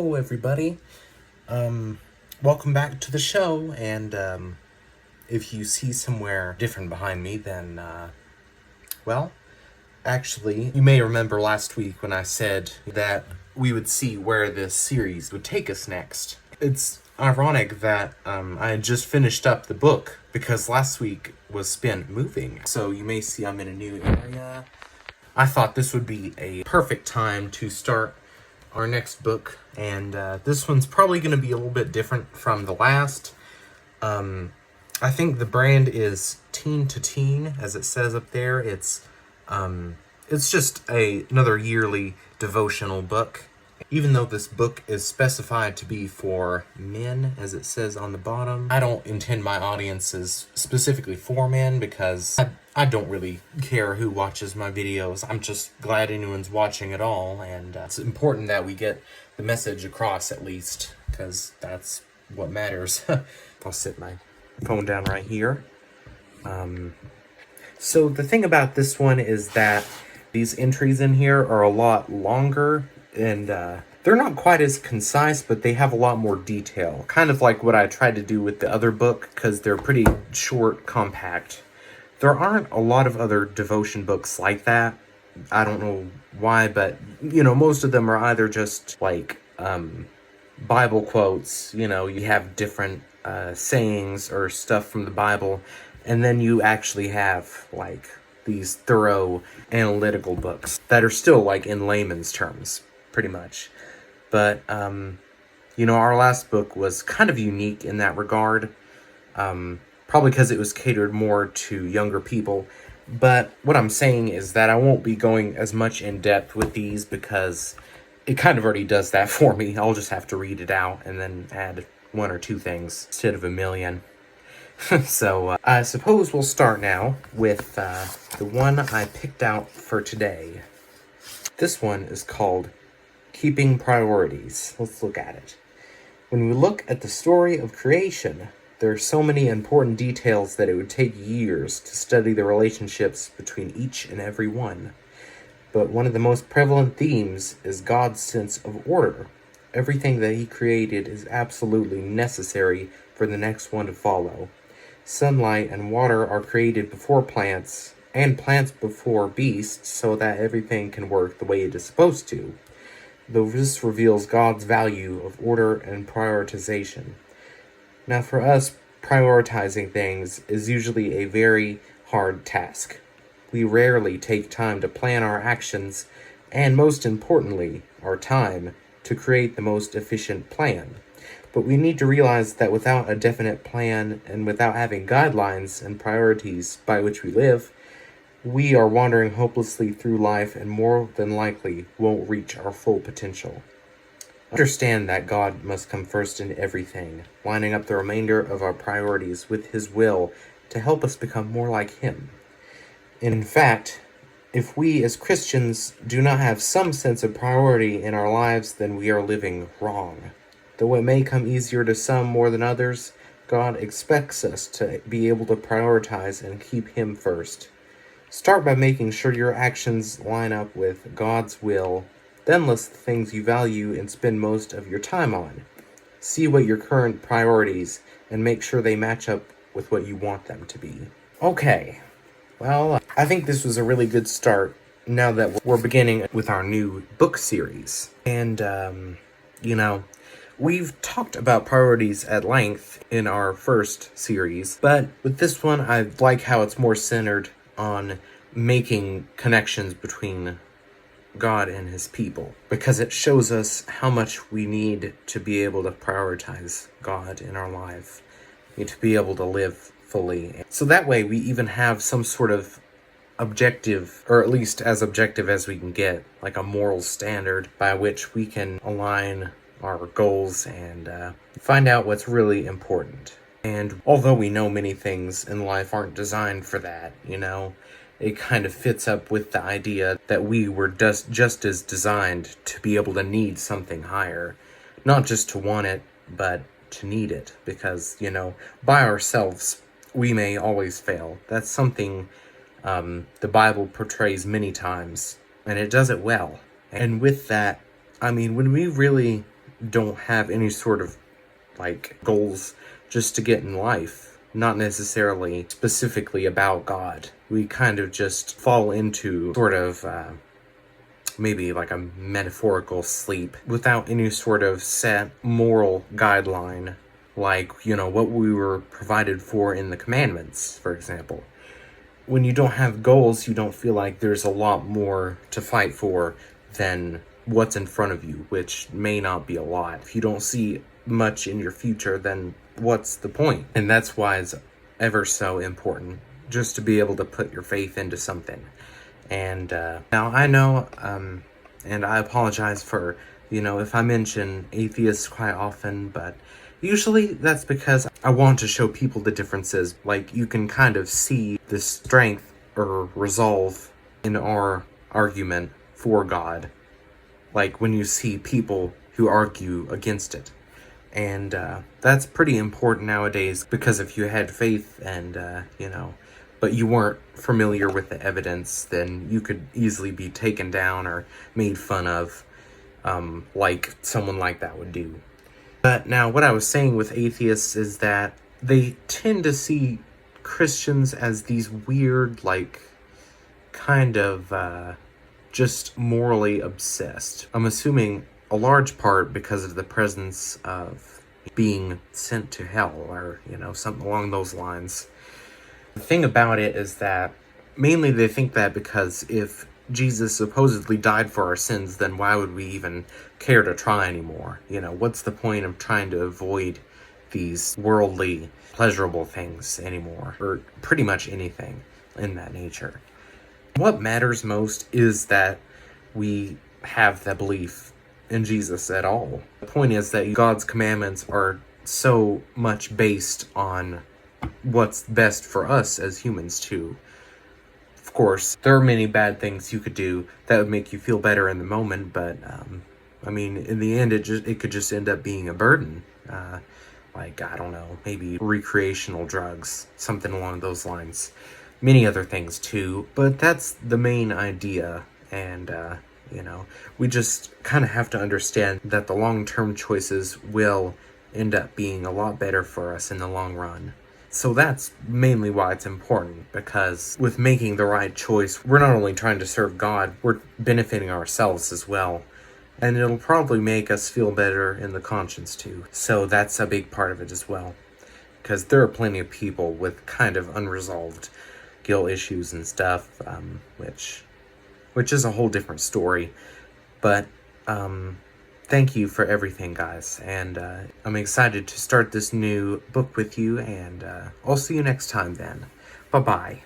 Hello, everybody. Welcome back to the show. And if you see somewhere different behind me, then, well, actually, you may remember last week when I said that we would see where this series would take us next. It's ironic that I had just finished up the book because last week was spent moving. So you may see I'm in a new area. I thought this would be a perfect time to start our next book, and this one's probably going to be a little bit different from the last. I think the brand is teen to teen, as it says up there. It's just another yearly devotional book. Even though this book is specified to be for men, as it says on the bottom, I don't intend my audiences specifically for men because I don't really care who watches my videos. I'm just glad anyone's watching at all, and it's important that we get the message across at least, because that's what matters. I'll sit my phone down right here. So the thing about this one is that these entries in here are a lot longer, and they're not quite as concise, but they have a lot more detail. Kind of like what I tried to do with the other book, because they're pretty short, compact. There aren't a lot of other devotion books like that. I don't know why, but, most of them are either just, like, Bible quotes. You have different sayings or stuff from the Bible, and then you actually have, like, these thorough analytical books that are still, like, in layman's terms, pretty much. But, our last book was kind of unique in that regard. Probably because it was catered more to younger people. But what I'm saying is that I won't be going as much in depth with these because it kind of already does that for me. I'll just have to read it out and then add one or two things instead of a million. So I suppose we'll start now with the one I picked out for today. This one is called Keeping Priorities. Let's look at it. When we look at the story of creation, there are so many important details that it would take years to study the relationships between each and every one. But one of the most prevalent themes is God's sense of order. Everything that He created is absolutely necessary for the next one to follow. Sunlight and water are created before plants, and plants before beasts, so that everything can work the way it is supposed to. Though this reveals God's value of order and prioritization. Now for us, prioritizing things is usually a very hard task. We rarely take time to plan our actions, and most importantly, our time, to create the most efficient plan. But we need to realize that without a definite plan and without having guidelines and priorities by which we live, we are wandering hopelessly through life and more than likely won't reach our full potential. Understand that God must come first in everything, lining up the remainder of our priorities with His will to help us become more like Him. In fact, if we as Christians do not have some sense of priority in our lives, then we are living wrong. Though it may come easier to some more than others, God expects us to be able to prioritize and keep Him first. Start by making sure your actions line up with God's will. Then list the things you value and spend most of your time on. See what your current priorities and make sure they match up with what you want them to be. Okay, well, I think this was a really good start now that we're beginning with our new book series. And, we've talked about priorities at length in our first series, but with this one, I like how it's more centered on making connections between God and His people, because it shows us how much we need to be able to prioritize God in our life, to be able to live fully. So that way we even have some sort of objective, or at least as objective as we can get, like a moral standard by which we can align our goals and find out what's really important. And although we know many things in life aren't designed for that, it kind of fits up with the idea that we were just as designed to be able to need something higher. Not just to want it, but to need it. Because, by ourselves, we may always fail. That's something the Bible portrays many times, and it does it well. And with that, when we really don't have any sort of like goals just to get in life, not necessarily specifically about God. We kind of just fall into sort of maybe like a metaphorical sleep without any sort of set moral guideline, like, you know, what we were provided for in the commandments, for example. When you don't have goals, you don't feel like there's a lot more to fight for than what's in front of you, which may not be a lot. If you don't see much in your future, then what's the point? And that's why it's ever so important just to be able to put your faith into something. And now I know, and I apologize for, you know, if I mention atheists quite often, but usually that's because I want to show people the differences. Like, you can kind of see the strength or resolve in our argument for God, like when you see people who argue against it. And that's pretty important nowadays, because if you had faith and, you know, but you weren't familiar with the evidence, then you could easily be taken down or made fun of, like someone like that would do. But now, what I was saying with atheists is that they tend to see Christians as these weird, like, kind of just morally obsessed. I'm assuming a large part because of the presence of being sent to hell, or, you know, something along those lines. The thing about it is that mainly they think that because if Jesus supposedly died for our sins, then why would we even care to try anymore? You know, what's the point of trying to avoid these worldly, pleasurable things anymore? Or pretty much anything in that nature. What matters most is that we have the belief in Jesus at all. The point is that God's commandments are so much based on what's best for us as humans too. Of course, there are many bad things you could do that would make you feel better in the moment, but I mean, in the end, it could just end up being a burden. Like, I don't know, maybe recreational drugs, something along those lines. Many other things too, but that's the main idea. And you know, we just kind of have to understand that the long-term choices will end up being a lot better for us in the long run. So that's mainly why it's important, because with making the right choice, we're not only trying to serve God, we're benefiting ourselves as well. And it'll probably make us feel better in the conscience too. So that's a big part of it as well. Because there are plenty of people with kind of unresolved guilt issues and stuff, which is a whole different story. But thank you for everything, guys, and I'm excited to start this new book with you, and I'll see you next time then. Bye-bye.